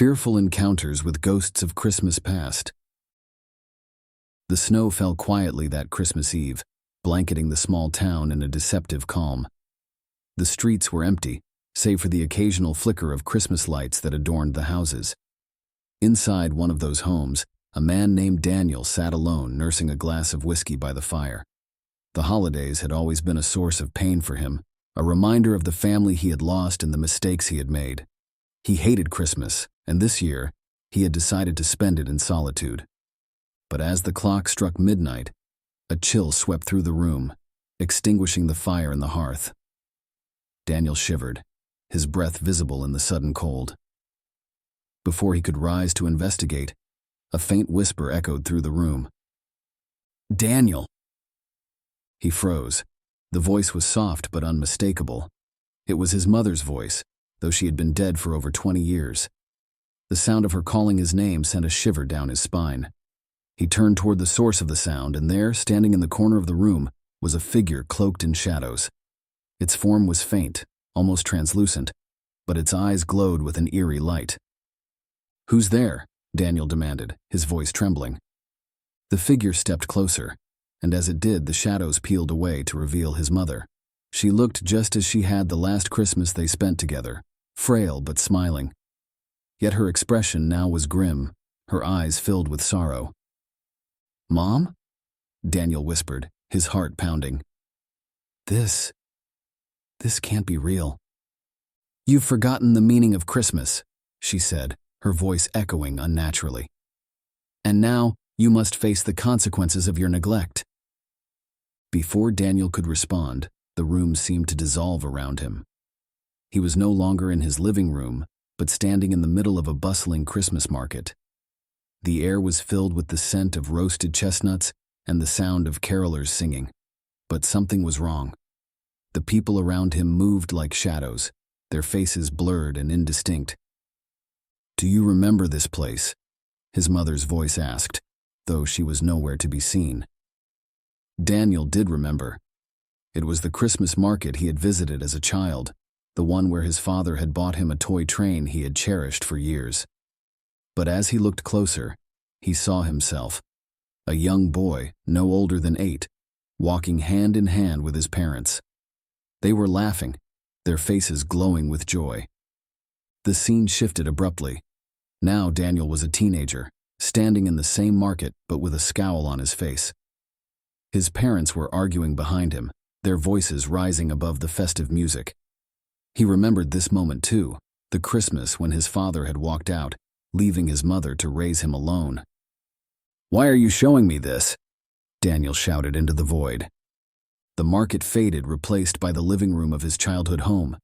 Fearful Encounters with Ghosts of Christmas Past. The snow fell quietly that Christmas Eve, blanketing the small town in a deceptive calm. The streets were empty, save for the occasional flicker of Christmas lights that adorned the houses. Inside one of those homes, a man named Daniel sat alone, nursing a glass of whiskey by the fire. The holidays had always been a source of pain for him, a reminder of the family he had lost and the mistakes he had made. He hated Christmas, and this year, he had decided to spend it in solitude. But as the clock struck midnight, a chill swept through the room, extinguishing the fire in the hearth. Daniel shivered, his breath visible in the sudden cold. Before he could rise to investigate, a faint whisper echoed through the room. "Daniel!" He froze. The voice was soft but unmistakable. It was his mother's voice, though she had been dead for over 20 years. The sound of her calling his name sent a shiver down his spine. He turned toward the source of the sound, and there, standing in the corner of the room, was a figure cloaked in shadows. Its form was faint, almost translucent, but its eyes glowed with an eerie light. "Who's there?" Daniel demanded, his voice trembling. The figure stepped closer, and as it did, the shadows peeled away to reveal his mother. She looked just as she had the last Christmas they spent together, frail but smiling. Yet her expression now was grim, her eyes filled with sorrow. "Mom?" Daniel whispered, his heart pounding. This can't be real." "You've forgotten the meaning of Christmas," she said, her voice echoing unnaturally. "And now you must face the consequences of your neglect." Before Daniel could respond, the room seemed to dissolve around him. He was no longer in his living room, but standing in the middle of a bustling Christmas market. The air was filled with the scent of roasted chestnuts and the sound of carolers singing. But something was wrong. The people around him moved like shadows, their faces blurred and indistinct. "Do you remember this place?" his mother's voice asked, though she was nowhere to be seen. Daniel did remember. It was the Christmas market he had visited as a child, the one where his father had bought him a toy train he had cherished for years. But as he looked closer, he saw himself, a young boy, no older than 8, walking hand in hand with his parents. They were laughing, their faces glowing with joy. The scene shifted abruptly. Now Daniel was a teenager, standing in the same market but with a scowl on his face. His parents were arguing behind him, their voices rising above the festive music. He remembered this moment too, the Christmas when his father had walked out, leaving his mother to raise him alone. "Why are you showing me this?" Daniel shouted into the void. The market faded, replaced by the living room of his childhood home.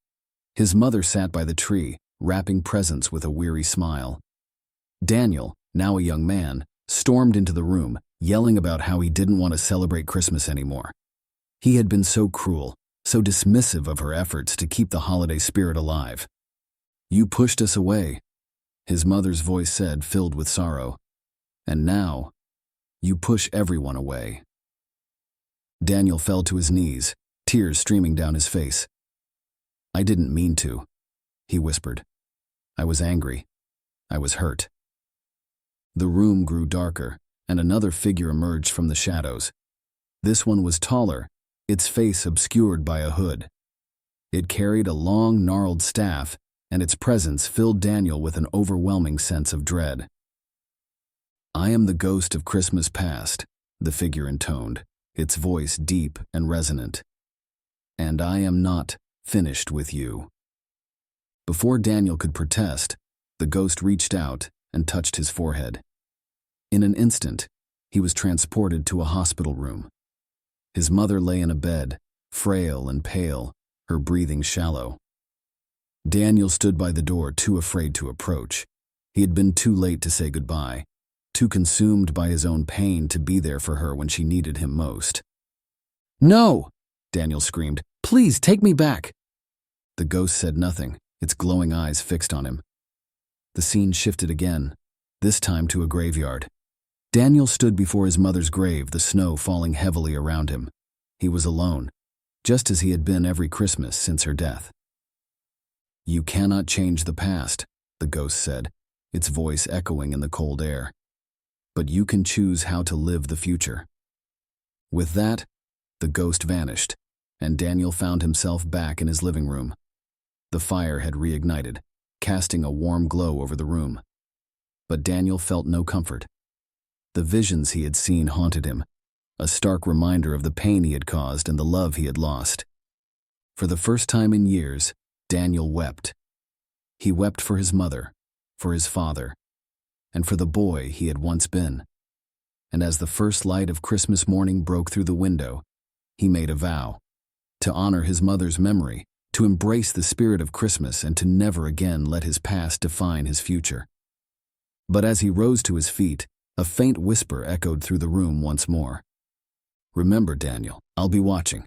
His mother sat by the tree, wrapping presents with a weary smile. Daniel, now a young man, stormed into the room, yelling about how he didn't want to celebrate Christmas anymore. He had been so cruel, so dismissive of her efforts to keep the holiday spirit alive. "You pushed us away," his mother's voice said, filled with sorrow. "And now, you push everyone away." Daniel fell to his knees, tears streaming down his face. "I didn't mean to," he whispered. "I was angry. I was hurt." The room grew darker, and another figure emerged from the shadows. This one was taller, its face obscured by a hood. It carried a long, gnarled staff, and its presence filled Daniel with an overwhelming sense of dread. "I am the ghost of Christmas past," the figure intoned, its voice deep and resonant. "And I am not finished with you." Before Daniel could protest, the ghost reached out and touched his forehead. In an instant, he was transported to a hospital room. His mother lay in a bed, frail and pale, her breathing shallow. Daniel stood by the door, too afraid to approach. He had been too late to say goodbye, too consumed by his own pain to be there for her when she needed him most. "No!" Daniel screamed. "Please, take me back!" The ghost said nothing, its glowing eyes fixed on him. The scene shifted again, this time to a graveyard. Daniel stood before his mother's grave, the snow falling heavily around him. He was alone, just as he had been every Christmas since her death. "You cannot change the past," the ghost said, its voice echoing in the cold air. But you can choose how to live the future. With that, the ghost vanished, and Daniel found himself back in his living room. The fire had reignited, casting a warm glow over the room. But Daniel felt no comfort. The visions he had seen haunted him, a stark reminder of the pain he had caused and the love he had lost. For the first time in years, Daniel wept. He wept for his mother, for his father, and for the boy he had once been. And as the first light of Christmas morning broke through the window, he made a vow to honor his mother's memory, to embrace the spirit of Christmas, and to never again let his past define his future. But as he rose to his feet, a faint whisper echoed through the room once more. "Remember, Daniel, I'll be watching."